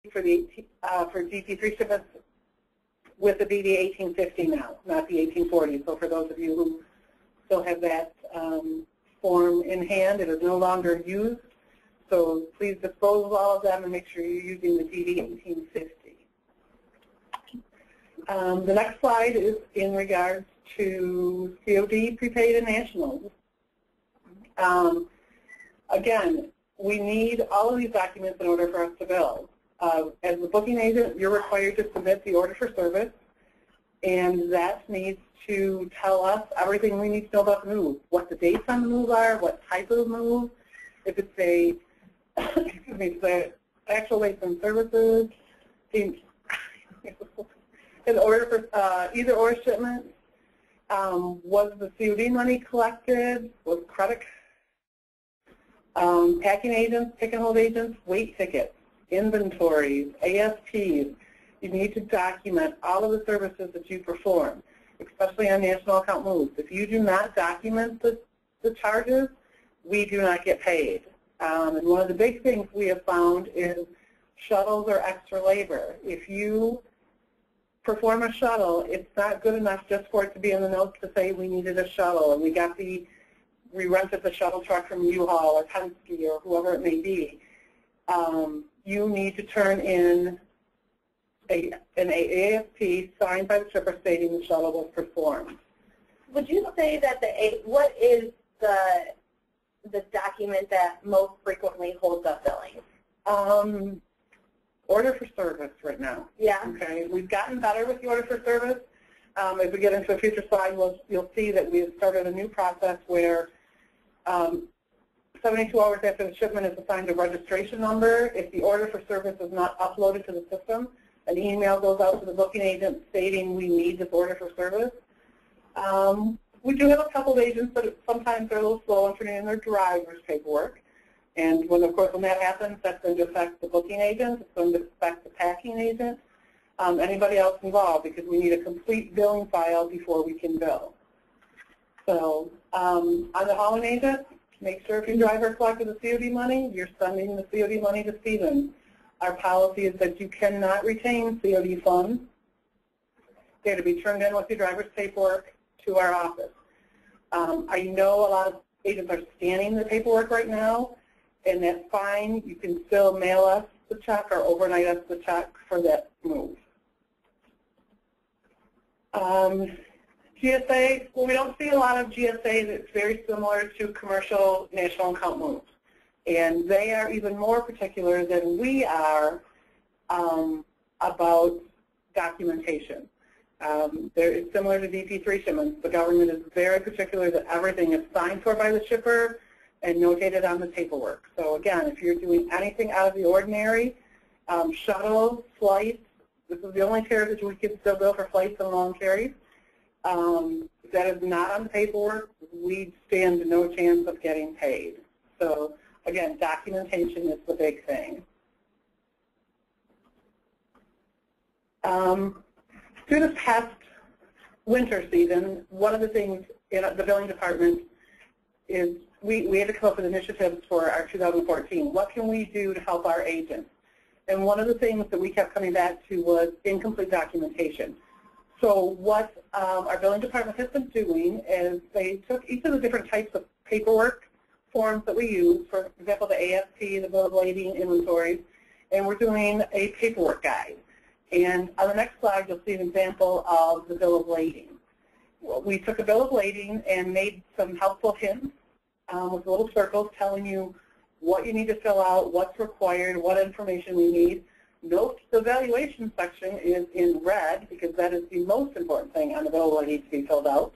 for the for DP3 shipments with the BD 1850 now, not the 1840. So for those of you who still have that form in hand, it is no longer used. So please dispose of all of them and make sure you're using the DD 1850. The next slide is in regards to COD, prepaid, and nationals. Again, we need all of these documents in order for us to bill. As the booking agent, you're required to submit the order for service, and that needs to tell us everything we need to know about the move, what the dates on the move are, what type of move, if it's a, excuse me, the actual weights and services, in order for either or shipment, was the COD money collected, was credit, packing agents, pick and hold agents, weight tickets, inventories, ASPs. You need to document all of the services that you perform, especially on national account moves. If you do not document the charges, we do not get paid. And one of the big things we have found is shuttles or extra labor. If you perform a shuttle, it's not good enough just for it to be in the notes to say we needed a shuttle and we rented the shuttle truck from U-Haul or Penske or whoever it may be. You need to turn in an ASP signed by the shipper stating the shuttle was performed. Would you say that what is the document that most frequently holds up billing? Order for service right now. Yeah. Okay. We've gotten better with the order for service. As we get into a future slide, you'll see that we have started a new process where 72 hours after the shipment is assigned a registration number. If the order for service is not uploaded to the system, an email goes out to the booking agent stating we need this order for service. We do have a couple of agents that sometimes they're a little slow in turning in their driver's paperwork. And when, of course, when that happens, that's going to affect the booking agent. It's going to affect the packing agent, anybody else involved, because we need a complete billing file before we can bill. So on the hauling agent, make sure if your driver collected the COD money, you're sending the COD money to Stevens. Our policy is that you cannot retain COD funds. They're to be turned in with your driver's paperwork to our office. I know a lot of agents are scanning the paperwork right now, and that's fine. You can still mail us the check or overnight us the check for that move. GSA, well, we don't see a lot of GSA that's very similar to commercial national account moves. And they are even more particular than we are about documentation. They're similar to DP3 shipments. The government is very particular that everything is signed for by the shipper and notated on the paperwork. So again, if you're doing anything out of the ordinary, shuttles, flights, this is the only carrier that we can still bill for flights and long carries. That is not on the paperwork, we stand no chance of getting paid. So again, documentation is the big thing. Through this past winter season, one of the things in the billing department is we had to come up with initiatives for our 2014. What can we do to help our agents? And one of the things that we kept coming back to was incomplete documentation. So what our billing department has been doing is they took each of the different types of paperwork forms that we use, for example, the ASP, the bill of lading, inventories, and we're doing a paperwork guide. And on the next slide, you'll see an example of the bill of lading. We took a bill of lading and made some helpful hints with little circles telling you what you need to fill out, what's required, what information we need. Note the evaluation section is in red because that is the most important thing on the bill that needs to be filled out.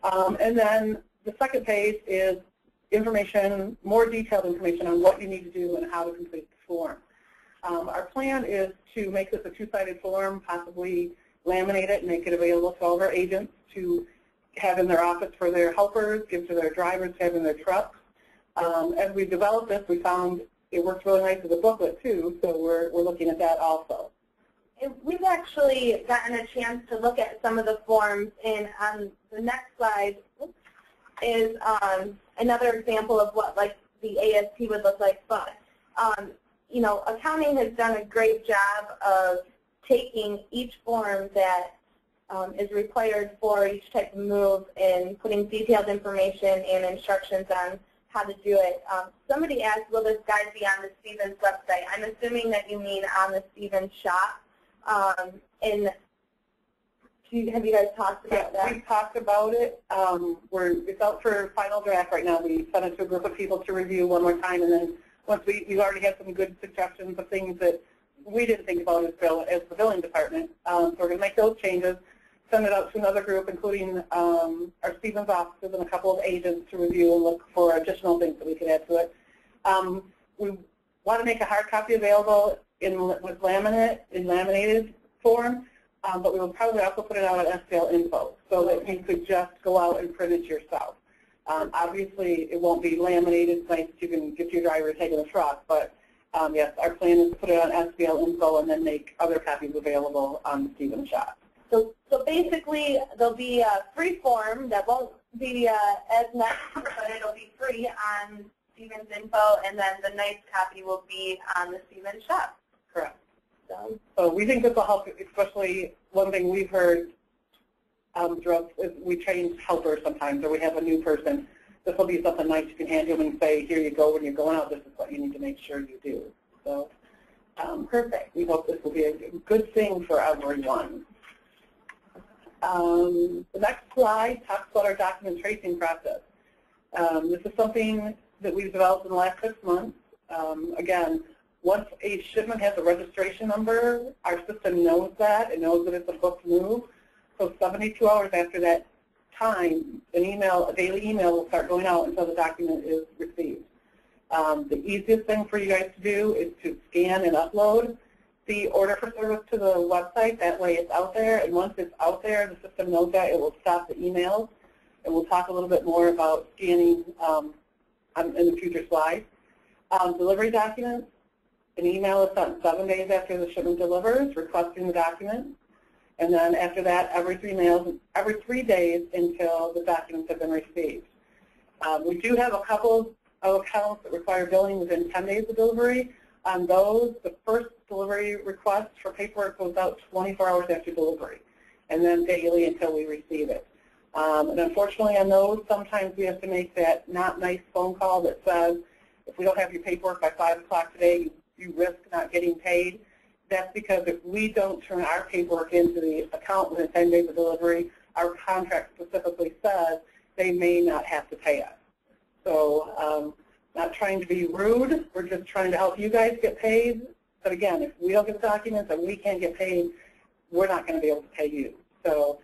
And then the second page is information, more detailed information on what you need to do and how to complete the form. Our plan is to make this a two-sided form, possibly laminate it and make it available to all of our agents to have in their office for their helpers, give to their drivers to have in their trucks. As we developed this, we found it works really nice as a booklet too, so we're looking at that also. We've actually gotten a chance to look at some of the forms, and on the next slide is another example of what like the ASP would look like. But you know, accounting has done a great job of taking each form that is required for each type of move and putting detailed information and instructions on how to do it. Somebody asked, will this guide be on the Stevens website? I'm assuming that you mean on the Stevens shop. And have you guys talked about that? We've talked about it. It's out for final draft right now. We sent it to a group of people to review one more time, and then once we've already had some good suggestions of things that we didn't think about as the billing department. So we're going to make those changes, send it out to another group, including our Stevens offices and a couple of agents to review and look for additional things that we can add to it. We want to make a hard copy available with laminated form, but we will probably also put it out on SPL Info so that you could just go out and print it yourself. Obviously, it won't be laminated. It's nice that you can get your driver to take in a truck, but yes, our plan is to put it on SPL Info and then make other copies available on the Stevens shop. So basically, there'll be a free form that won't be as nice, but it'll be free on Stevens Info, and then the nice copy will be on the Stevens shop. Correct. So we think this will help, especially one thing we've heard throughout is we change helpers sometimes, or we have a new person. This will be something nice you can hand them and say, here you go, when you're going out, this is what you need to make sure you do. So perfect. We hope this will be a good thing for everyone. The next slide talks about our document tracing process. This is something that we've developed in the last 6 months. Again, once a shipment has a registration number, our system knows that. It knows that it's a booked move. So 72 hours after that time, a daily email will start going out until the document is received. The easiest thing for you guys to do is to scan and upload the order for service to the website. That way it's out there, and once it's out there, the system knows that. It will stop the emails. And we'll talk a little bit more about scanning in the future slides. Delivery documents, an email is sent 7 days after the shipment delivers, requesting the document. And then after that, every 3 days until the documents have been received. We do have a couple of accounts that require billing within 10 days of delivery. On those, the first delivery request for paperwork goes out 24 hours after delivery, and then daily until we receive it. And unfortunately on those, sometimes we have to make that not nice phone call that says, if we don't have your paperwork by 5 o'clock today, you risk not getting paid. That's because if we don't turn our paperwork into the account within 10 days of delivery, our contract specifically says they may not have to pay us. So not trying to be rude, we're just trying to help you guys get paid. But again, if we don't get the documents and we can't get paid, we're not going to be able to pay you. So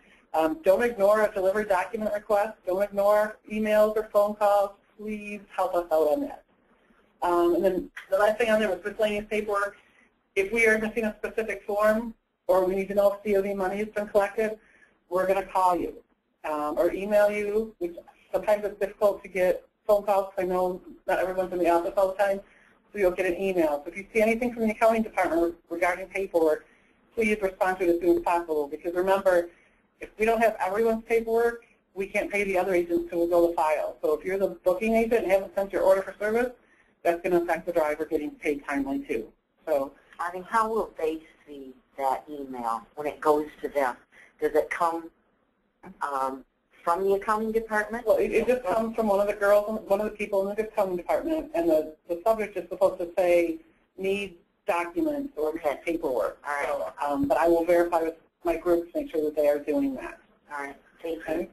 don't ignore a delivery document request. Don't ignore emails or phone calls. Please help us out on that. And then the last thing on there was miscellaneous paperwork. If we are missing a specific form or we need to know if COD money has been collected, we're going to call you or email you, which sometimes it's difficult to get phone calls. I know not everyone's in the office all the time, so you'll get an email. So if you see anything from the accounting department regarding paperwork, please respond to it as soon as possible, because remember, if we don't have everyone's paperwork, we can't pay the other agents until we go to file. So if you're the booking agent and haven't sent your order for service, that's going to affect the driver getting paid timely too. So, I mean, how will they see that email when it goes to them? Does it come from the accounting department? Well, it just comes from one of the girls, one of the people in the accounting department, and the subject is supposed to say need documents or paperwork. All right. So, but I will verify with my group to make sure that they are doing that. All right. Thank Okay.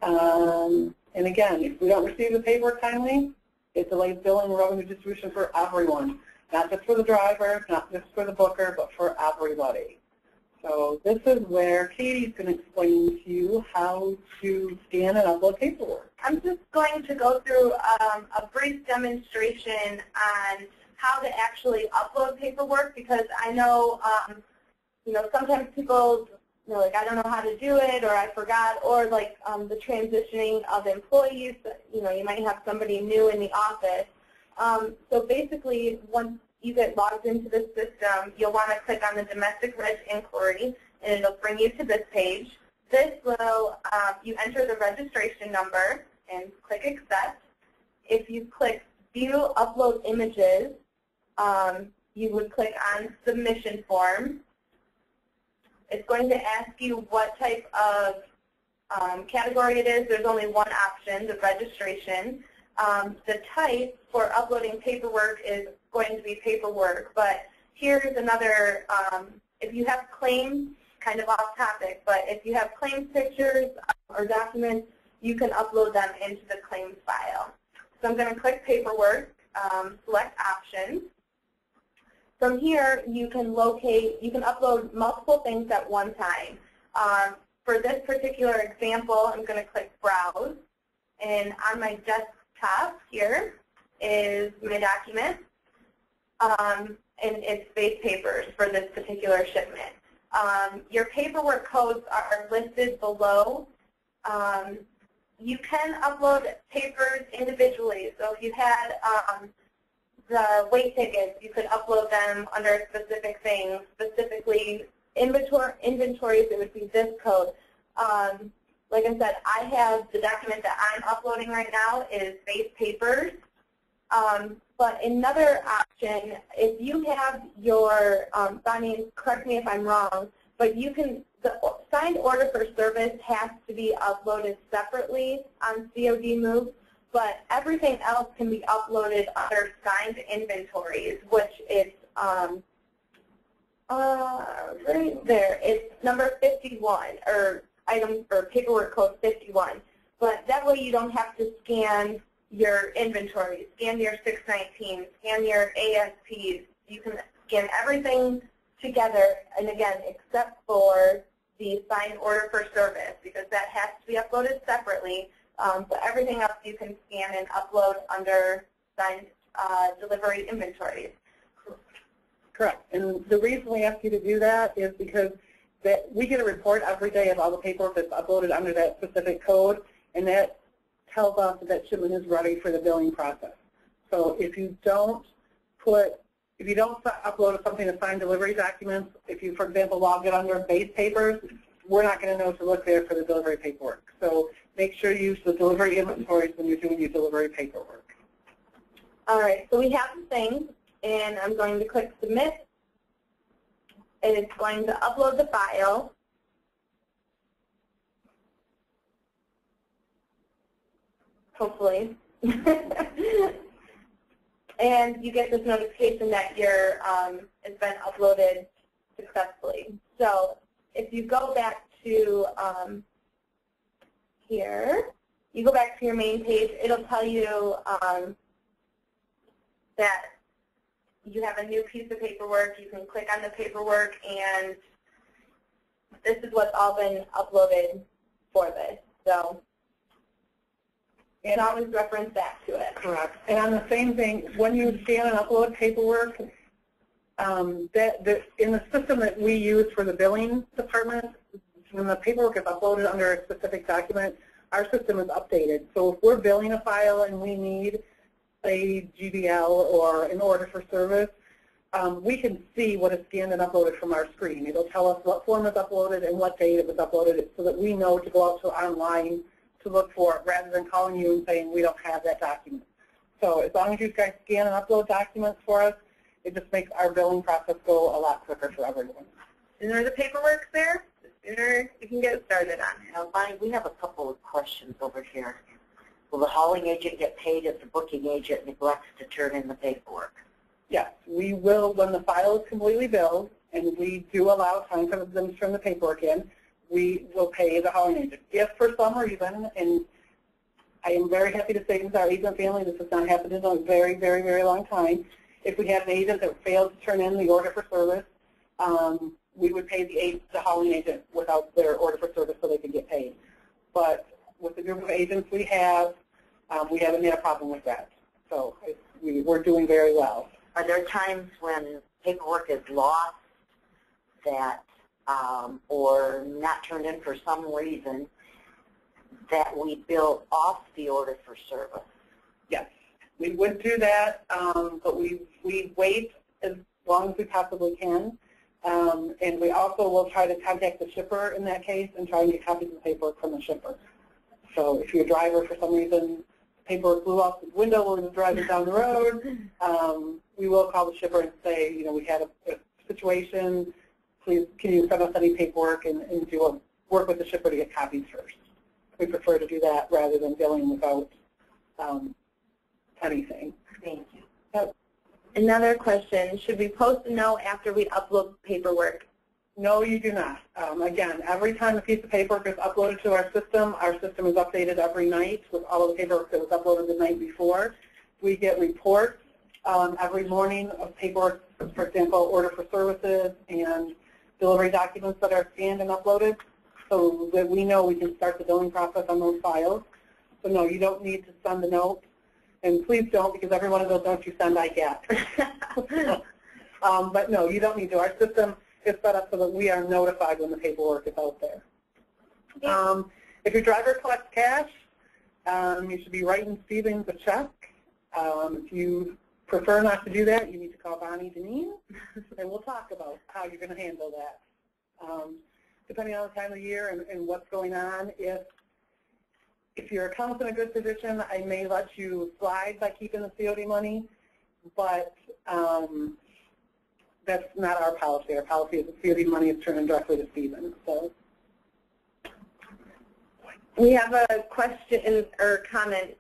you. And again, if we don't receive the paperwork timely, it delays billing and revenue distribution for everyone, not just for the driver, not just for the booker, but for everybody. So this is where Katie's going to explain to you how to scan and upload paperwork. I'm just going to go through a brief demonstration on how to actually upload paperwork, because I know, sometimes people, like, I don't know how to do it, or I forgot, or like the transitioning of employees, you might have somebody new in the office. So basically, once you get logged into the system, you'll want to click on the domestic reg inquiry, and it'll bring you to this page. This will, you enter the registration number and click accept. If you click view upload images, you would click on Submission Form. It's going to ask you what type of category it is. There's only one option, the registration. The type for uploading paperwork is going to be paperwork, but here's another, if you have claims, kind of off topic, but if you have claims pictures or documents, you can upload them into the claims file. So I'm going to click paperwork, select options. From here, you can upload multiple things at one time. For this particular example, I'm going to click Browse, and on my desktop here is my document, and it's base papers for this particular shipment. Your paperwork codes are listed below. You can upload papers individually, so if you had the weight tickets, you could upload them under specific things, specifically inventories, it would be this code. Like I said, I have the document that I'm uploading right now is base papers. But another option, if you have your, Bonnie, correct me if I'm wrong, but you can, the signed order for service has to be uploaded separately on COD Move, but everything else can be uploaded under signed inventories, which is right there. It's number 51, or item or paperwork code 51. But that way you don't have to scan your inventory, scan your 619, scan your ASPs. You can scan everything together, and again, except for the signed order for service, because that has to be uploaded separately. But everything else you can scan and upload under signed delivery inventories. Correct. And the reason we ask you to do that is because we get a report every day of all the paperwork that's uploaded under that specific code, and that tells us that shipment is ready for the billing process. So if you don't upload something to signed delivery documents, if you, for example, log it under base papers, we're not going to know to look there for the delivery paperwork. So make sure you use the delivery inventories when you're doing your delivery paperwork. All right, so we have the thing, and I'm going to click Submit. It's going to upload the file. Hopefully. And you get this notification that your it's been uploaded successfully. So if you go back to here, you go back to your main page, it'll tell you that you have a new piece of paperwork. You can click on the paperwork, and this is what's all been uploaded for this. So you can always reference back to it. Correct. And on the same thing, when you scan and upload paperwork, in the system that we use for the billing department, when the paperwork is uploaded under a specific document, our system is updated. So if we're billing a file and we need a GBL or an order for service, we can see what is scanned and uploaded from our screen. It'll tell us what form is uploaded and what date it was uploaded, so that we know to go out to online to look for it, rather than calling you and saying we don't have that document. So as long as you guys scan and upload documents for us, it just makes our billing process go a lot quicker for everyone. The sooner the paperwork's there, the sooner you can get started on it. Now, Bonnie, we have a couple of questions over here. Will the hauling agent get paid if the booking agent neglects to turn in the paperwork? Yes, we will when the file is completely billed, and we do allow time for them to turn the paperwork in. We will pay the hauling agent. If for some reason, and I am very happy to say with our agent family, this has not happened in a very, very, very long time. If we have an agent that failed to turn in the order for service, we would pay the hauling agent without their order for service so they can get paid. But with the group of agents we haven't had a problem with that. So we're doing very well. Are there times when paperwork is lost that, or not turned in for some reason, that we bill off the order for service? Yes, we would do that, but we wait as long as we possibly can. And we also will try to contact the shipper in that case and try and get copies of the paperwork from the shipper. So if your driver for some reason paperwork blew out the window while we were driving down the road, we will call the shipper and say, we had a situation. Please, can you send us any paperwork and work with the shipper to get copies first. We prefer to do that rather than billing without anything. Thank you. Yep. Another question, should we post a note after we upload paperwork? No, you do not. Again, every time a piece of paperwork is uploaded to our system is updated every night with all of the paperwork that was uploaded the night before. We get reports every morning of paperwork, for example, order for services and delivery documents that are scanned and uploaded, so that we know we can start the billing process on those files. So no, you don't need to send the note. And please don't, because every one of those notes you send, I get. But no, you don't need to. Our system is set up so that we are notified when the paperwork is out there. If your driver collects cash, you should be writing Stevens a check. If you prefer not to do that, you need to call Bonnie Deneen, and we'll talk about how you're going to handle that. Depending on the time of the year and what's going on, if your account's in a good position, I may let you slide by keeping the COD money, but that's not our policy. Our policy is the COD money is turning directly to Stevens. So we have a question or comment.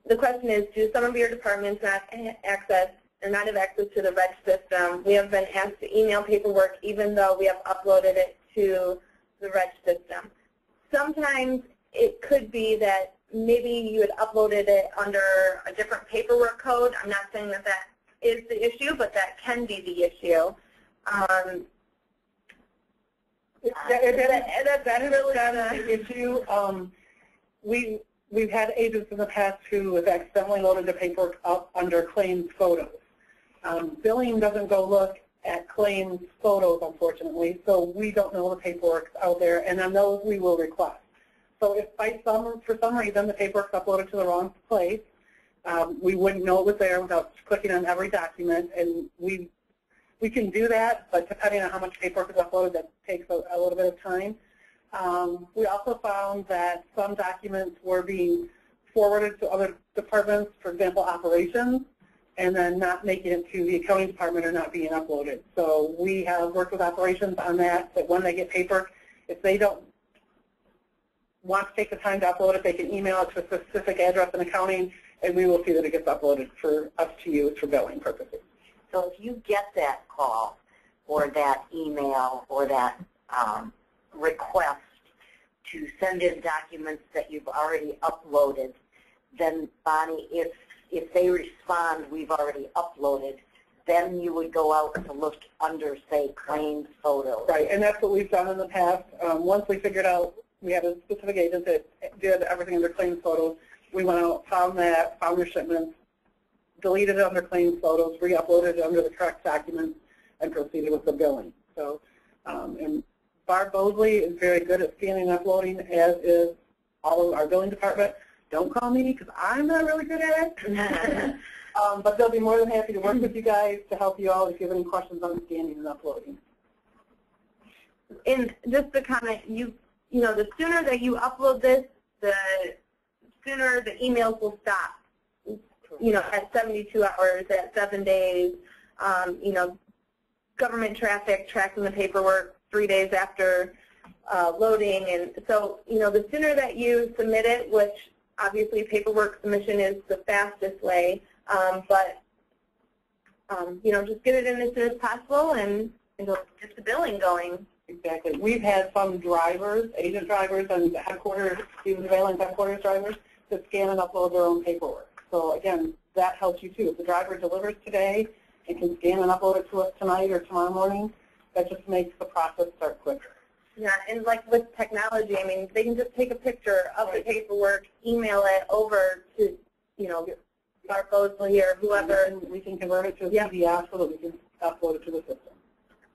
The question is, do some of your departments not have access to the reg system? We have been asked to email paperwork even though we have uploaded it to the reg system. Sometimes it could be that maybe you had uploaded it under a different paperwork code. I'm not saying that that is the issue, but that can be the issue. That is the issue. We've had agents in the past who have accidentally loaded their paperwork up under claims photos. Billing doesn't go look at claims photos, unfortunately, so we don't know the paperwork's out there, and on those we will request. So if for some reason the paperwork's uploaded to the wrong place, we wouldn't know it was there without clicking on every document, and we can do that, but depending on how much paperwork is uploaded, that takes a little bit of time. We also found that some documents were being forwarded to other departments, for example, operations, and then not making it to the accounting department or not being uploaded. So we have worked with operations on that when they get paperwork, if they don't want to take the time to upload it, they can email it to a specific address in accounting, and we will see that it gets uploaded for us to use for billing purposes. So if you get that call or that email or that request to send in documents that you've already uploaded, then Bonnie, if they respond, we've already uploaded, then you would go out to look under, say, claims photos. Right, and that's what we've done in the past. Once we figured out we had a specific agent that did everything under claims photos, we went out, found their shipments, deleted it under claims photos, re-uploaded it under the correct documents, and proceeded with the billing. So, and Barb Bosley is very good at scanning and uploading, as is all of our billing department. Don't call me because I'm not really good at it. But they'll be more than happy to work with you guys to help you out if you have any questions on scanning and uploading. And just to comment, the sooner that you upload this, the sooner the emails will stop. At 72 hours, at 7 days, government traffic tracking the paperwork 3 days after loading. And so, the sooner that you submit it, which obviously paperwork submission is the fastest way, just get it in as soon as possible and it'll get the billing going. Exactly. We've had some drivers, agent drivers, and headquarters, Stevens Valley headquarters drivers that scan and upload their own paperwork. So again, that helps you too. If the driver delivers today and can scan and upload it to us tonight or tomorrow morning, that just makes the process start quicker. Yeah, and like with technology, I mean, they can just take a picture of the paperwork, email it over to, Barb Bosley or whoever. And we can convert it to a PDF so that we can upload it to the system.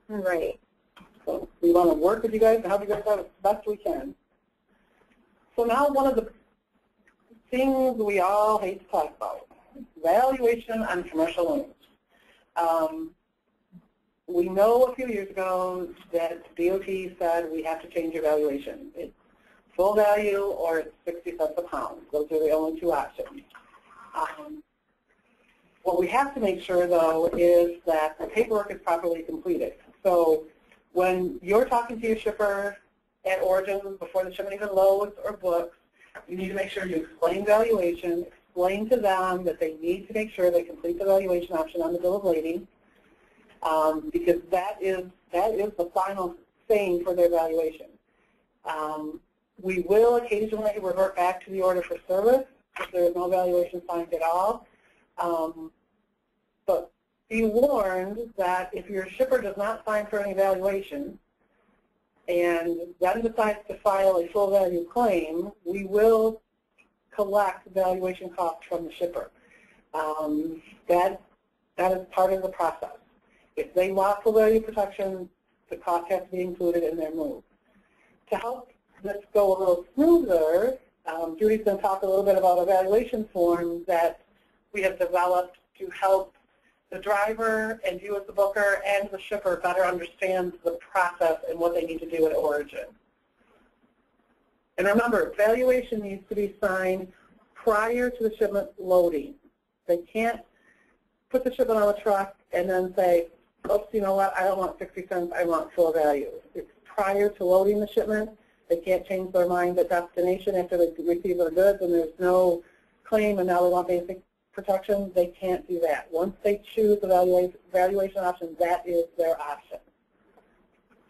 Right. So we want to work with you guys and help you guys out as best we can. So now one of the things we all hate to talk about, valuation on commercial loans. We know a few years ago that DOT said we have to change your valuation. It's full value or it's 60 cents a pound. Those are the only two options. What we have to make sure, though, is that the paperwork is properly completed. So when you're talking to your shipper at origin before the shipment even loads or books, you need to make sure you explain valuation, explain to them that they need to make sure they complete the valuation option on the bill of lading, because that is the final thing for their valuation. We will occasionally revert back to the order for service if there is no valuation signed at all. But be warned that if your shipper does not sign for any valuation and then decides to file a full value claim, we will collect valuation costs from the shipper. That is part of the process. If they want full value protection, the cost has to be included in their move. To help this go a little smoother, Judy's going to talk a little bit about a valuation form that we have developed to help the driver and you as the booker and the shipper better understand the process and what they need to do at origin. And remember, valuation needs to be signed prior to the shipment loading. They can't put the shipment on the truck and then say, oops, you know what, I don't want 60 cents, I want full value. It's prior to loading the shipment. They can't change their mind at destination after they receive their goods and there's no claim and now they want basic protection. They can't do that. Once they choose the valuation option, that is their option.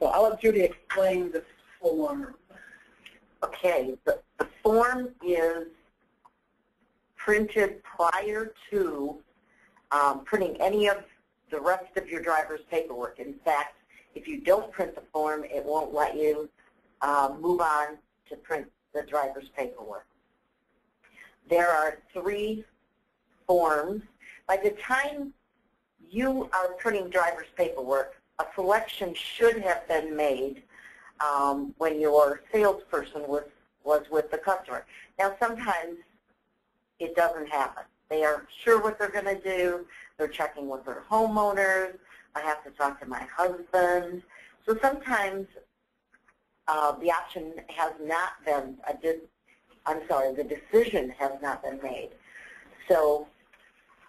So I'll let Judy explain this form. Okay, the form is printed prior to printing any of the rest of your driver's paperwork. In fact, if you don't print the form, it won't let you move on to print the driver's paperwork. There are 3 forms. By the time you are printing driver's paperwork, a selection should have been made when your salesperson was with the customer. Now, sometimes it doesn't happen. They are sure what they're going to do. They're checking with their homeowners. I have to talk to my husband. So sometimes the option has not been, the decision has not been made. So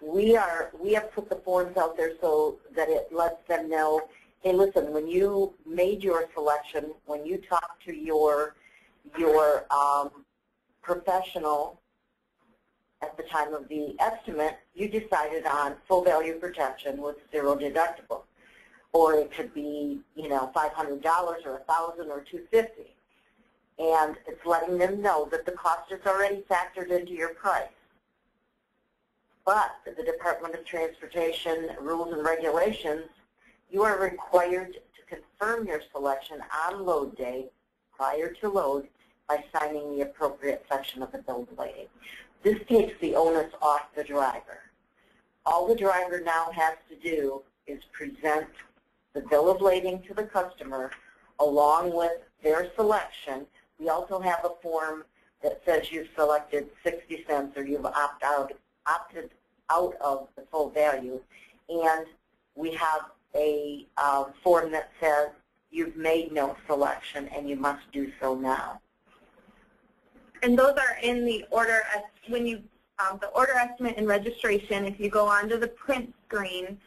we have put the forms out there so that it lets them know, hey, listen, when you made your selection, when you talked to your professional at the time of the estimate, you decided on full value protection with 0 deductible. Or it could be, you know, $500 or $1,000 or $250. And it's letting them know that the cost is already factored into your price. But the Department of Transportation rules and regulations, you are required to confirm your selection on load day prior to load by signing the appropriate section of the bill of lading. This takes the onus off the driver. All the driver now has to do is present the bill of lading to the customer along with their selection. We also have a form that says you've selected 60 cents or you've opted out of the full value. And we have a form that says you've made no selection and you must do so now. And those are in the order, the order estimate and registration. If you go onto the print screen,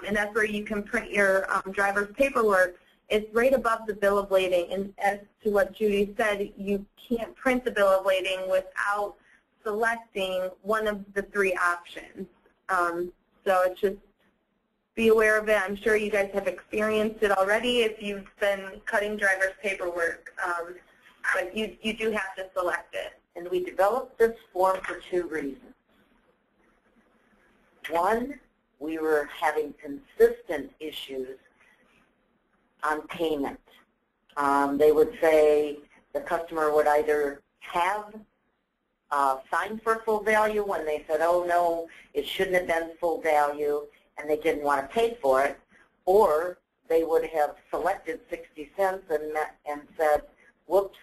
and that's where you can print your driver's paperwork, it's right above the bill of lading. And as to what Judy said, you can't print the bill of lading without selecting one of the 3 options. So it's just be aware of it. I'm sure you guys have experienced it already if you've been cutting driver's paperwork. But you do have to select it. And we developed this form for 2 reasons. One, we were having consistent issues on payment. They would say the customer would either have signed for full value when they said, oh no, it shouldn't have been full value, and they didn't want to pay for it, or they would have selected 60 cents and said, whoops,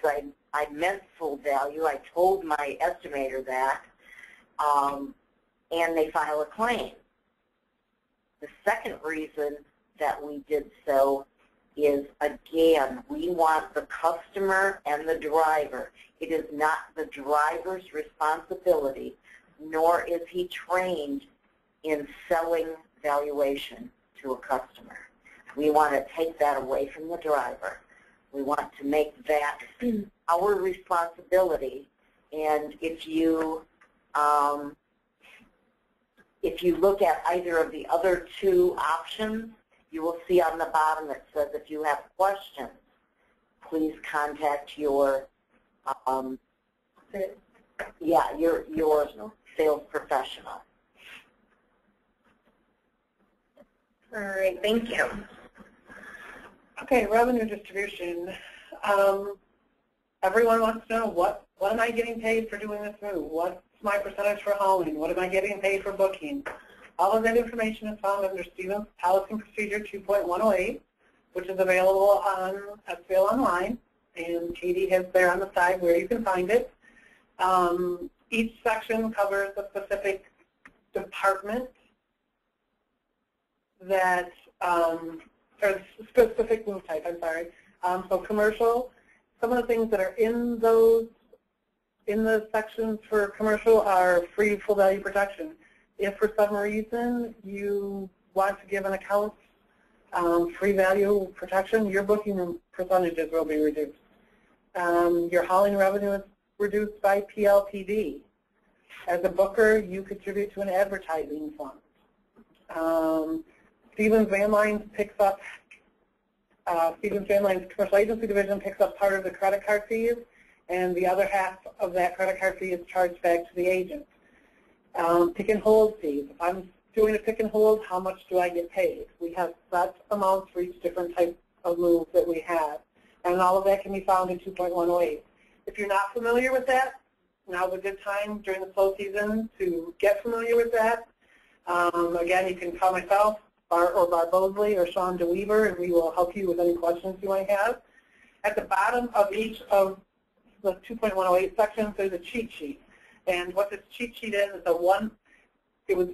I meant full value. I told my estimator that, and they file a claim. The second reason that we did so is, again, we want the customer and the driver, It is not the driver's responsibility, nor is he trained in selling valuation to a customer. We want to take that away from the driver. We want to make that our responsibility. And if you look at either of the other two options, you will see on the bottom it says if you have questions, please contact your your sales professional. All right, thank you. Okay, revenue distribution. Everyone wants to know what am I getting paid for doing this move? What's my percentage for hauling? What am I getting paid for booking? All of that information is found under Stevens Policy and Procedure 2.108, which is available on SBL Online, and Katie has there on the side where you can find it. Each section covers a specific department that, or specific move type, I'm sorry. So commercial, some of the things that are in those, in the sections for commercial are free full value protection. If for some reason you want to give an account free value protection, your booking percentages will be reduced. Your hauling revenue is reduced by PLPD. As a booker, you contribute to an advertising fund. Stevens Van Lines picks up, Stevens Van Lines Commercial Agency Division picks up part of the credit card fees, and the other half of that credit card fee is charged back to the agent. Pick and hold fees. If I'm doing a pick and hold, how much do I get paid? We have set amounts for each different type of moves that we have, and all of that can be found in 2.108. If you're not familiar with that, now's a good time during the slow season to get familiar with that. Again, you can call myself, or Barb Bosley, or Sean DeWeaver, and we will help you with any questions you might have. At the bottom of each of the 2.108 sections, there's a cheat sheet. And what this cheat sheet is a one, it was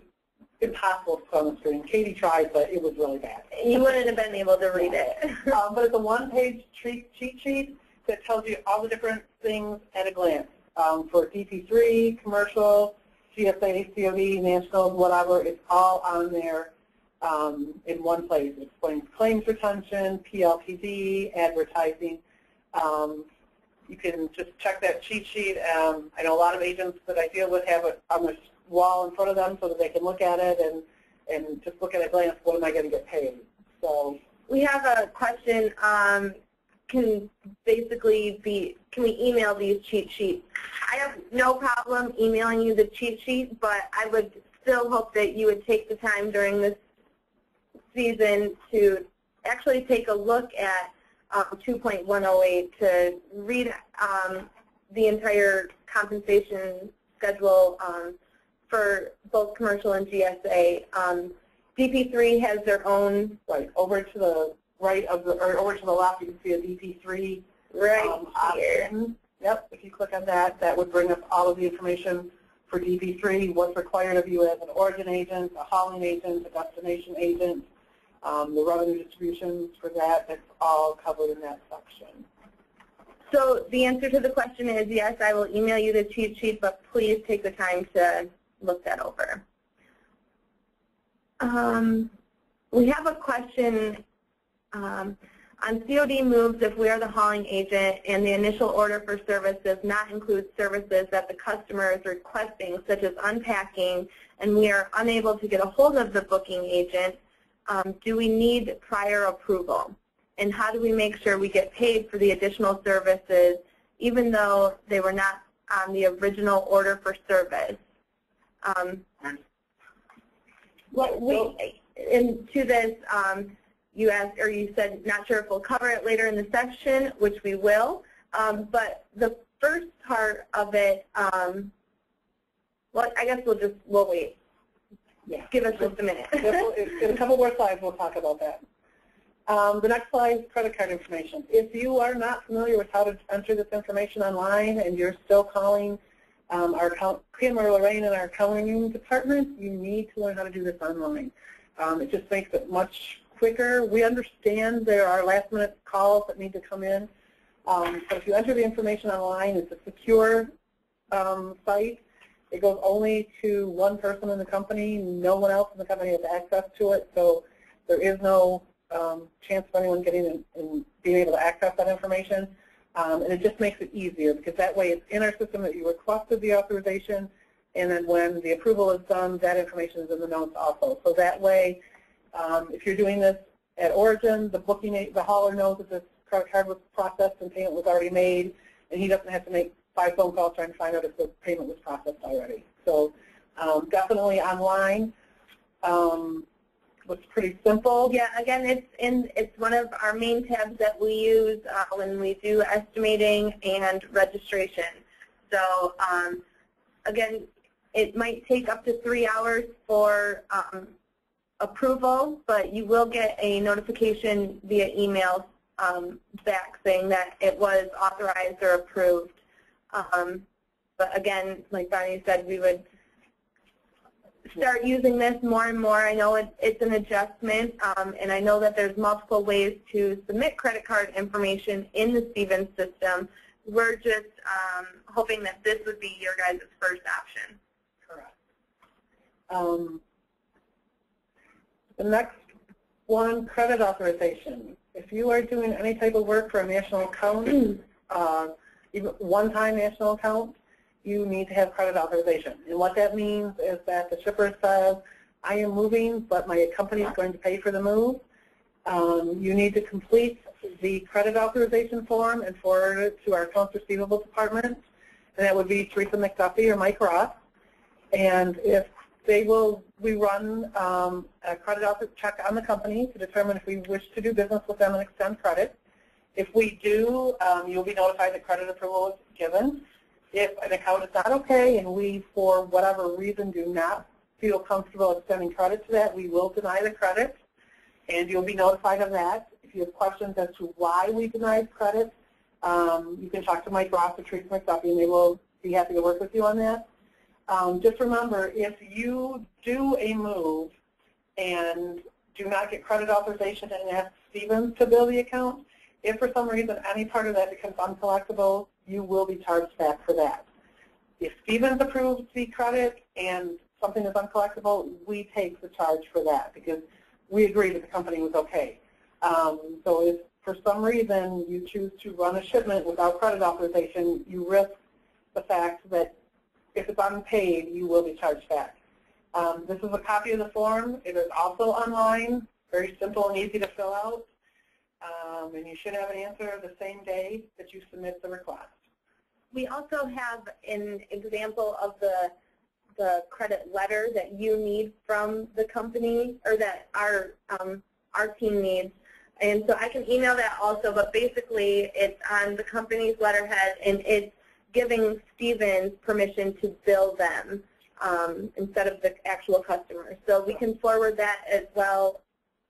impossible to put on the screen. Katie tried, but it was really bad. You wouldn't have been able to read it. But it's a one-page cheat sheet that tells you all the different things at a glance. For DP3, commercial, GSA, COD, national, whatever, it's all on there in one place. It explains claims retention, PLPD, advertising. You can just check that cheat sheet. I know a lot of agents that I deal with have it on the wall in front of them so that they can look at it and just look at a glance, what am I going to get paid? So we have a question. Can we email these cheat sheets? I have no problem emailing you the cheat sheet, but I would still hope that you would take the time during this season to actually take a look at 2.108 to read the entire compensation schedule for both commercial and GSA. DP3 has their own. Right, over to the right of the, or over to the left, you can see a DP3 here. Option. Yep, if you click on that, that would bring up all of the information for DP3, what's required of you as an origin agent, a hauling agent, a destination agent, the revenue distributions for that, that's all covered in that section. So the answer to the question is yes, I will email you the cheat sheet, but please take the time to look that over. We have a question on COD moves. If we are the hauling agent and the initial order for service does not include services that the customer is requesting, such as unpacking, and we are unable to get a hold of the booking agent, do we need prior approval? And how do we make sure we get paid for the additional services even though they were not on the original order for service? To this, you asked, or you said, not sure if we'll cover it later in the section, which we will. But the first part of it, well, I guess we'll wait. Yeah. Give us just a minute. In a couple more slides, we'll talk about that. The next slide is credit card information. If you are not familiar with how to enter this information online and you're still calling our Kim or Lorraine in our accounting department, you need to learn how to do this online. It just makes it much quicker. We understand there are last-minute calls that need to come in, So if you enter the information online, it's a secure site. It goes only to one person in the company. No one else in the company has access to it, so there is no chance of anyone getting and being able to access that information. And it just makes it easier because that way it's in our system that you requested the authorization, and then when the approval is done, that information is in the notes also. So that way, if you're doing this at Origin, the hauler knows that this credit card was processed and payment was already made, and he doesn't have to make 5 phone calls trying to find out if the payment was processed already. So definitely online. Looks pretty simple. Yeah, again, it's one of our main tabs that we use when we do estimating and registration. So again, it might take up to 3 hours for approval, but you will get a notification via email back saying that it was authorized or approved. But again, like Bonnie said, we would start using this more and more. I know it's an adjustment, and I know that there's multiple ways to submit credit card information in the Stevens system. We're just hoping that this would be your guys' first option. Correct. The next one, credit authorization. If you are doing any type of work for a national account, even one-time national account, you need to have credit authorization. And what that means is that the shipper says, I am moving, but my company is going to pay for the move. You need to complete the credit authorization form and forward it to our accounts receivable department. And that would be Teresa McDuffie or Mike Ross. And if they will, we run a credit check on the company to determine if we wish to do business with them and extend credit. If we do, you'll be notified that credit approval is given. If an account is not okay and we, for whatever reason, do not feel comfortable extending credit to that, we will deny the credit, and you'll be notified of that. If you have questions as to why we denied credit, you can talk to Mike Ross or Teresa McDuffie, and they will be happy to work with you on that. Just remember, if you do a move and do not get credit authorization and ask Stevens to bill the account, if for some reason any part of that becomes uncollectible, you will be charged back for that. If Stevens approves the credit and something is uncollectible, we take the charge for that because we agree that the company was okay. So if for some reason you choose to run a shipment without credit authorization, you risk the fact that if it's unpaid, you will be charged back. This is a copy of the form. It is also online, very simple and easy to fill out. And you should have an answer the same day that you submit the request. We also have an example of the credit letter that you need from the company, or that our team needs. And so I can email that also, but basically it's on the company's letterhead, and it's giving Stevens permission to bill them instead of the actual customer. So we can forward that as well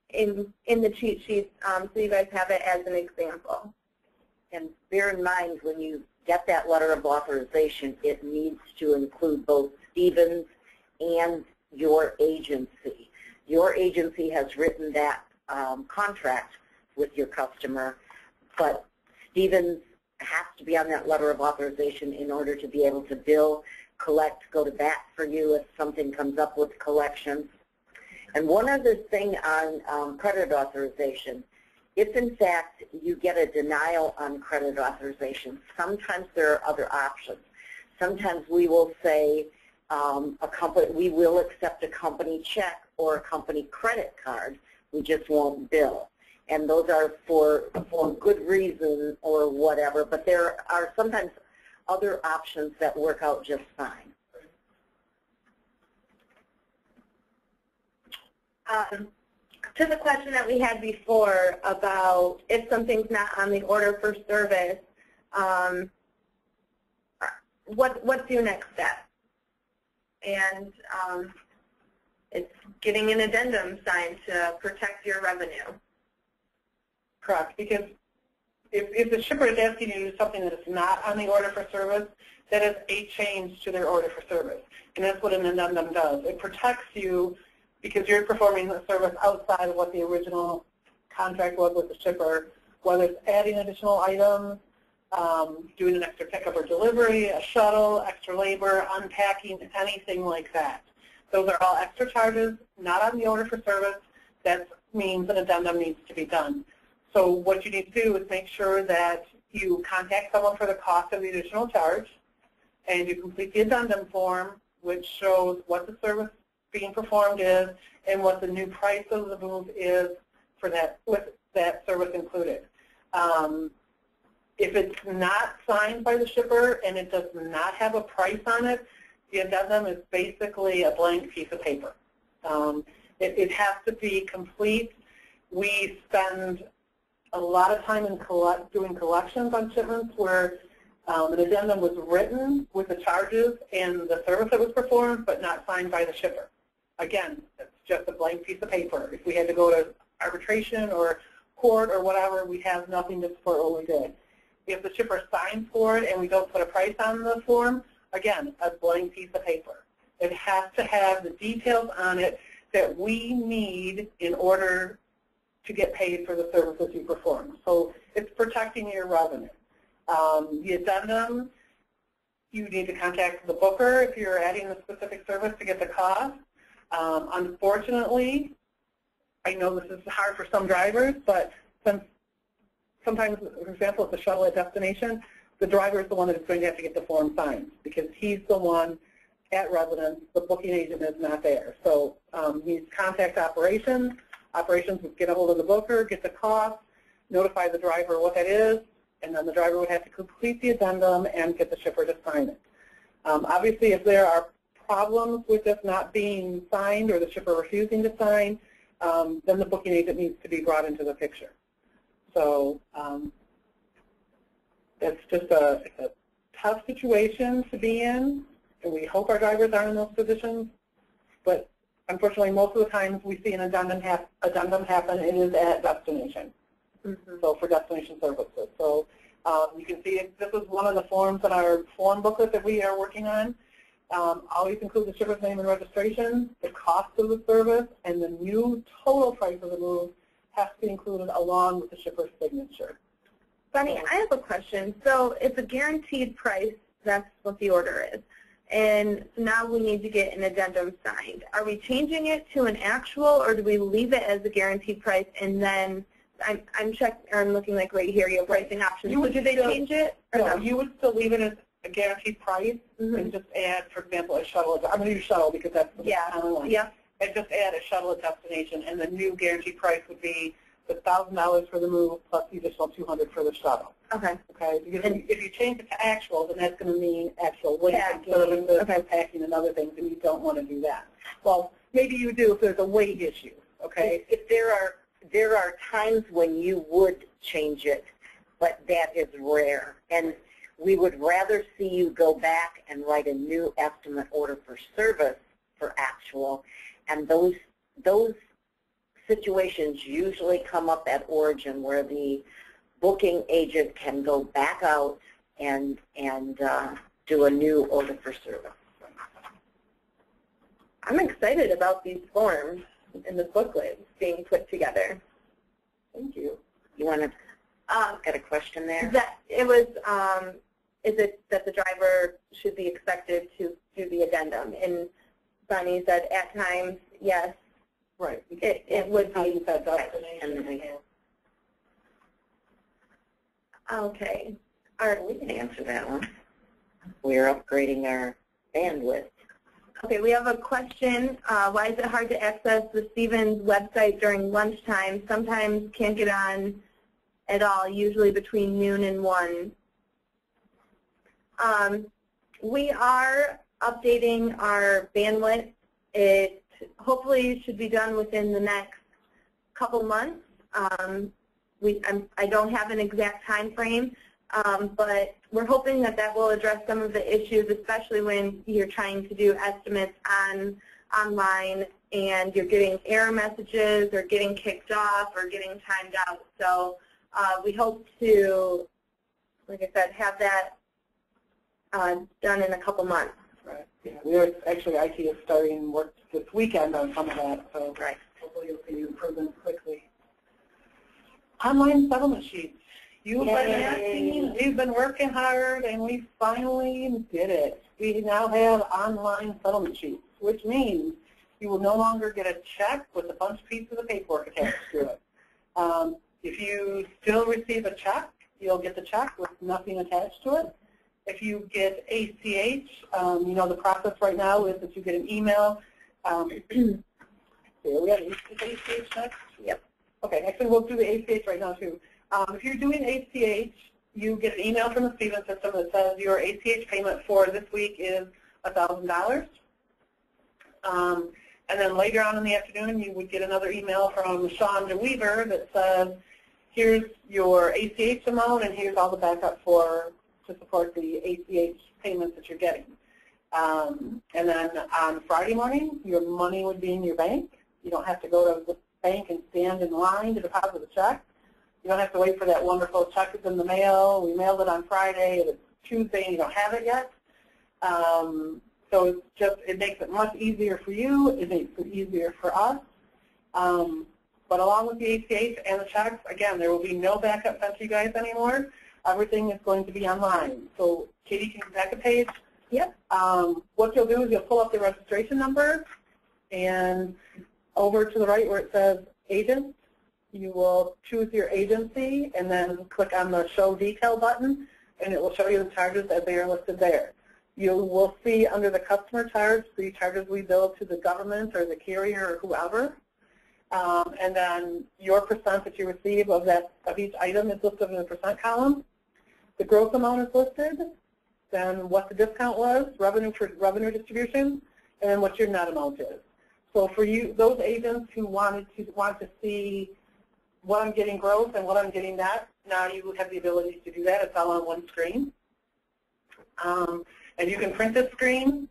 in the cheat sheet so you guys have it as an example. And bear in mind, when you get that letter of authorization, it needs to include both Stevens and your agency. Your agency has written that contract with your customer, but Stevens has to be on that letter of authorization in order to be able to bill, collect, go to bat for you if something comes up with collections. And one other thing on credit authorization, if in fact you get a denial on credit authorization, sometimes there are other options. Sometimes we will say we will accept a company check or a company credit card. We just won't bill. And those are for good reason or whatever, but there are sometimes other options that work out just fine. To the question that we had before about if something's not on the order for service, what's your next step? And it's getting an addendum signed to protect your revenue. Correct, because if the shipper is asking you to do something that is not on the order for service, that is a change to their order for service. And that's what an addendum does. It protects you because you're performing the service outside of what the original contract was with the shipper, whether it's adding additional items doing an extra pickup or delivery, a shuttle, extra labor, unpacking, anything like that. Those are all extra charges, not on the order for service. That means an addendum needs to be done. So what you need to do is make sure that you contact someone for the cost of the additional charge, and you complete the addendum form, which shows what the service being performed is and what the new price of the move is for that, with that service included. If it's not signed by the shipper and it does not have a price on it, the addendum is basically a blank piece of paper. It has to be complete. We spend a lot of time in doing collections on shipments where an addendum was written with the charges and the service that was performed, but not signed by the shipper. Again, it's just a blank piece of paper. If we had to go to arbitration or court or whatever, we have nothing to support what we did. If the shipper signs for it and we don't put a price on the form, again, a blank piece of paper. It has to have the details on it that we need in order to get paid for the services you perform. So it's protecting your revenue. The addendum, you need to contact the booker if you're adding the specific service to get the cost. Unfortunately, I know this is hard for some drivers, but sometimes, for example, if the shuttle at destination, the driver is the one that is going to have to get the form signed because he's the one at residence. The booking agent is not there. So he needs to contact operations. Operations would get a hold of the booker, get the cost, notify the driver what that is, and then the driver would have to complete the addendum and get the shipper to sign it. Obviously, if there are problems with this not being signed or the shipper refusing to sign, then the booking agent needs to be brought into the picture. So it's just a tough situation to be in, and we hope our drivers aren't in those positions. But unfortunately, most of the times we see an addendum happen, it is at destination. So for destination services. So you can see this is one of the forms in our form booklet that we are working on. Always include the shipper's name and registration, the cost of the service, and the new total price of the move has to be included along with the shipper's signature. Bonnie, I have a question. So it's a guaranteed price, that's what the order is. And now we need to get an addendum signed. Are we changing it to an actual, or do we leave it as a guaranteed price and then I'm looking like right here, you have pricing options. So do they change it? Or no, you would still leave it as a guaranteed price and just add, for example, a shuttle. I'm going to use shuttle because that's the common one. Yeah. And just add a shuttle at destination, and the new guaranteed price would be the $1,000 for the move plus the additional $200 for the shuttle. Okay. Okay. Because if you change it to actual, then that's going to mean actual weight and services, packing, and other things, and you don't want to do that. Well, maybe you do if there's a weight issue. Okay. If there are times when you would change it, but that is rare. And we would rather see you go back and write a new estimate order for service for actual. And those situations usually come up at origin where the booking agent can go back out and do a new order for service. I'm excited about these forms in the booklet being put together. Thank you. You want to get a question there? That it was, is it that the driver should be expected to do the addendum? And Bonnie said at times, yes. Right. It would be. Okay. All right, we can answer that one. We're upgrading our bandwidth. Okay, we have a question. Why is it hard to access the Stevens website during lunchtime? Sometimes can't get on at all, usually between noon and 1. We are updating our bandwidth. It hopefully should be done within the next couple months. I don't have an exact time frame, but we're hoping that that will address some of the issues, especially when you're trying to do estimates online and you're getting error messages or getting kicked off or getting timed out. So we hope to, like I said, have that done in a couple months. Right. Yeah, we're actually IT is starting work this weekend on some of that, so hopefully you'll see improvements quickly. Online settlement sheets. You've been asking, we've been working hard, and we finally did it. We now have online settlement sheets, which means you will no longer get a check with a bunch of pieces of paperwork attached to it. If you still receive a check, you'll get the check with nothing attached to it. If you get ACH, you know the process right now is that you get an email. Here, we have ACH next? Yep. Okay, actually we'll do the ACH right now too. If you're doing ACH, you get an email from the Stevens system that says your ACH payment for this week is $1,000. And then later on in the afternoon, you would get another email from Shonda Weaver that says, here's your ACH amount, and here's all the backup to support the ACH payments that you're getting. And then on Friday morning, your money would be in your bank. You don't have to go to the bank and stand in line to deposit the check. You don't have to wait for that wonderful check that's in the mail. We mailed it on Friday. It's Tuesday and you don't have it yet. So it's just, it makes it much easier for you. It makes it easier for us. But along with the ACH and the checks, again, there will be no backup sent to you guys anymore. Everything is going to be online. So Katie, can you back a page? Yep. What you'll do is you'll pull up the registration number, and over to the right where it says agent, you will choose your agency and then click on the show detail button, and it will show you the charges as they are listed there. You will see under the customer charge the charges we bill to the government or the carrier or whoever. And then your percent that you receive of each item is listed in the percent column. The gross amount is listed, then what the discount was, revenue for revenue distribution, and then what your net amount is. So for you, those agents who want to see what I'm getting gross and what I'm getting net, now you have the ability to do that. It's all on one screen. And you can print this screen.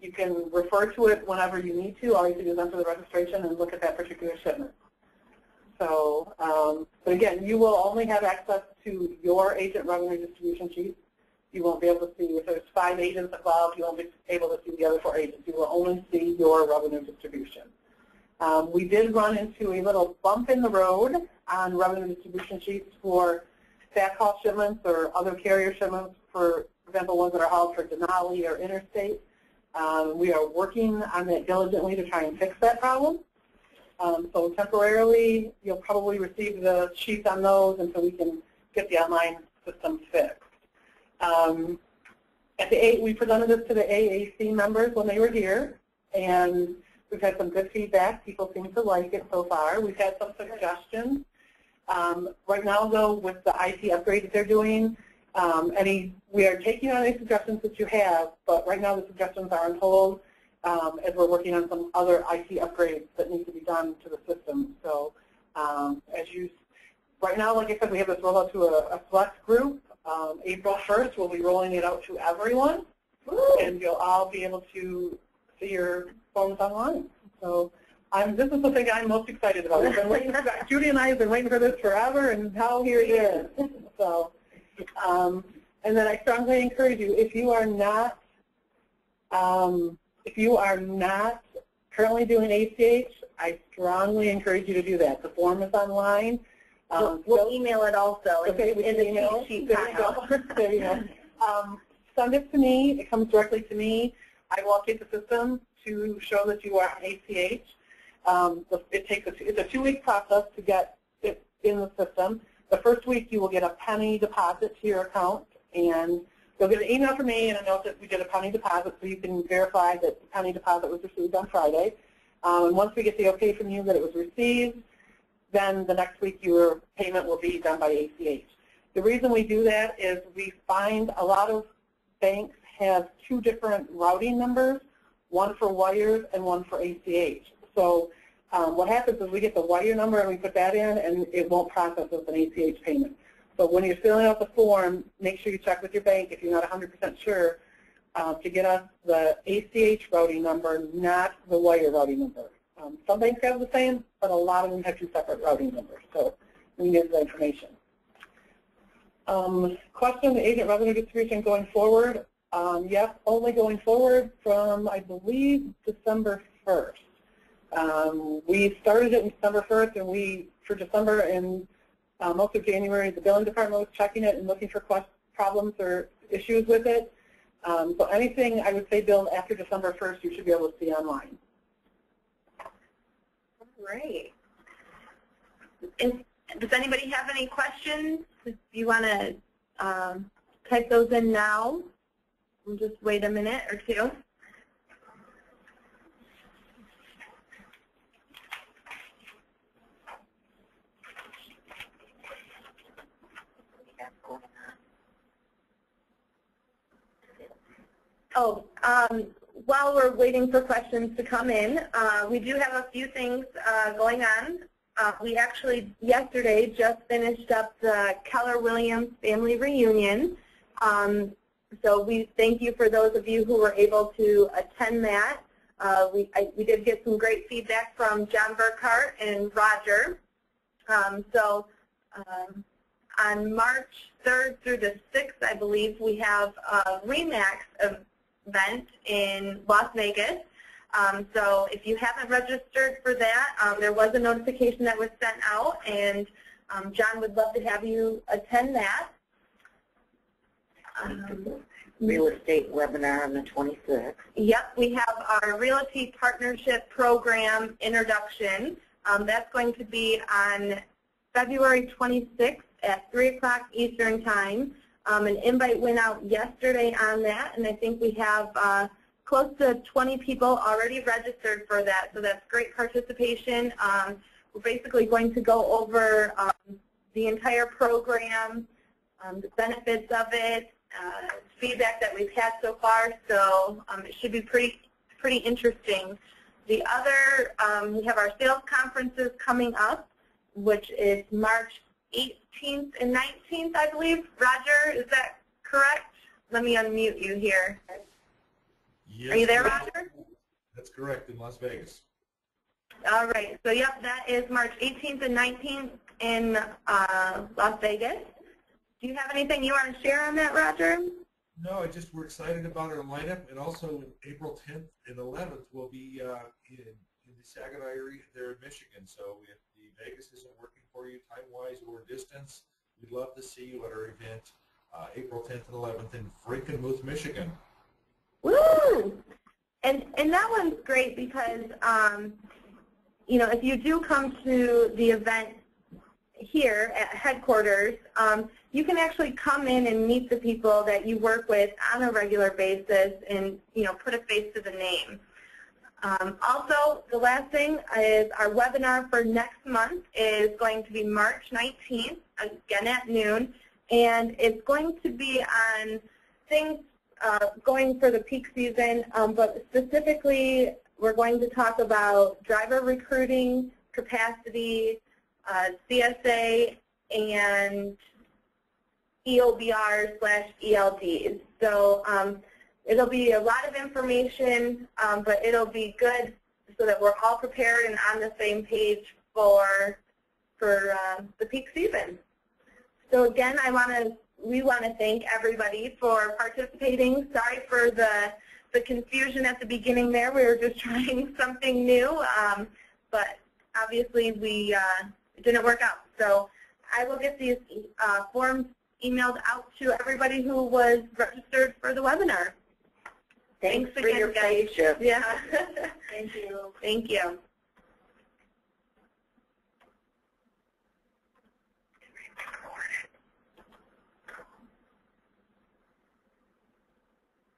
You can refer to it whenever you need to. All you have to do is enter the registration and look at that particular shipment. So, but again, you will only have access to your agent revenue distribution sheet. You won't be able to see, if there's 5 agents involved, you won't be able to see the other 4 agents. You will only see your revenue distribution. We did run into a little bump in the road on revenue distribution sheets for stack haul shipments or other carrier shipments, for example, ones that are hauled for Denali or interstate. We are working on that diligently to try and fix that problem. So temporarily, you'll probably receive the sheets on those until we can get the online system fixed. We presented this to the AAC members when they were here, and we've had some good feedback. People seem to like it so far. We've had some suggestions. Right now, though, with the IT upgrade that they're doing, we are taking on any suggestions that you have, but right now the suggestions are on hold as we're working on some other IT upgrades that need to be done to the system. So right now, like I said, we have this rollout to a select group. April 1st, we'll be rolling it out to everyone, and you'll all be able to see your phones online. So this is the thing I'm most excited about. I've been waiting for, Judy and I have been waiting for this forever, and now here it is. So, and then I strongly encourage you, if you are not currently doing ACH, I strongly encourage you to do that. The form is online. We'll email it also. Okay, in the email sheet. There you go. There you go. Send it to me. It comes directly to me. I will update the system to show that you are on ACH. It's a 2-week process to get it in the system. The first week you will get a penny deposit to your account, and you'll get an email from me and a note that we did a penny deposit, so you can verify that the penny deposit was received on Friday. And once we get the okay from you that it was received, then the next week your payment will be done by ACH. The reason we do that is we find a lot of banks have 2 different routing numbers, one for wires and one for ACH. So what happens is we get the wire number and we put that in, and it won't process as an ACH payment. So when you're filling out the form, make sure you check with your bank if you're not 100% sure to get us the ACH routing number, not the wire routing number. Some banks have the same, but a lot of them have 2 separate routing numbers, so we need the information. Question, the agent revenue distribution going forward? Yes, only going forward from, I believe, December 1st. We started it in December 1st, and for December and most of January, the billing department was checking it and looking for problems or issues with it. So anything I would say billed after December 1st, you should be able to see online. Great. Does anybody have any questions? If you want to type those in now, we'll just wait a minute or two. Oh, while we're waiting for questions to come in, we do have a few things going on. We actually yesterday just finished up the Keller Williams family reunion. So we thank you for those of you who were able to attend that. We did get some great feedback from John Burkhart and Roger. On March 3rd through the 6th, I believe, we have a RE/MAX event in Las Vegas. So if you haven't registered for that, there was a notification that was sent out, and John would love to have you attend that. Real estate webinar on the 26th. Yep, we have our Realty Partnership Program introduction. That's going to be on February 26th at 3 o'clock Eastern Time. An invite went out yesterday on that, and I think we have close to 20 people already registered for that, so that's great participation. We're basically going to go over the entire program, the benefits of it, feedback that we've had so far, so it should be pretty interesting. The other, we have our sales conferences coming up, which is March 18th and 19th, I believe. Roger, is that correct? Let me unmute you here. Yes, are you there, Roger? That's correct, in Las Vegas. All right. So, yep, that is March 18th and 19th in Las Vegas. Do you have anything you want to share on that, Roger? No, we're excited about our lineup, and also April 10th and 11th will be in the Saginaw area there in Michigan. So if the Vegas isn't working for you time-wise or distance, we'd love to see you at our event April 10th and 11th in Frankenmuth, Michigan. Woo! And that one's great because, you know, if you do come to the event here at headquarters, you can actually come in and meet the people that you work with on a regular basis and, you know, put a face to the name. Also, the last thing is our webinar for next month is going to be March 19th, again at noon, and it's going to be on things going for the peak season, but specifically we're going to talk about driver recruiting, capacity, CSA, and EOBR/ELDs. So it'll be a lot of information, but it'll be good so that we're all prepared and on the same page for the peak season. So again, we want to thank everybody for participating. Sorry for the confusion at the beginning there. We were just trying something new, but obviously it didn't work out. So I will get these forms emailed out to everybody who was registered for the webinar. Thanks again, for your guys. patience. Yeah. Thank you. Thank you.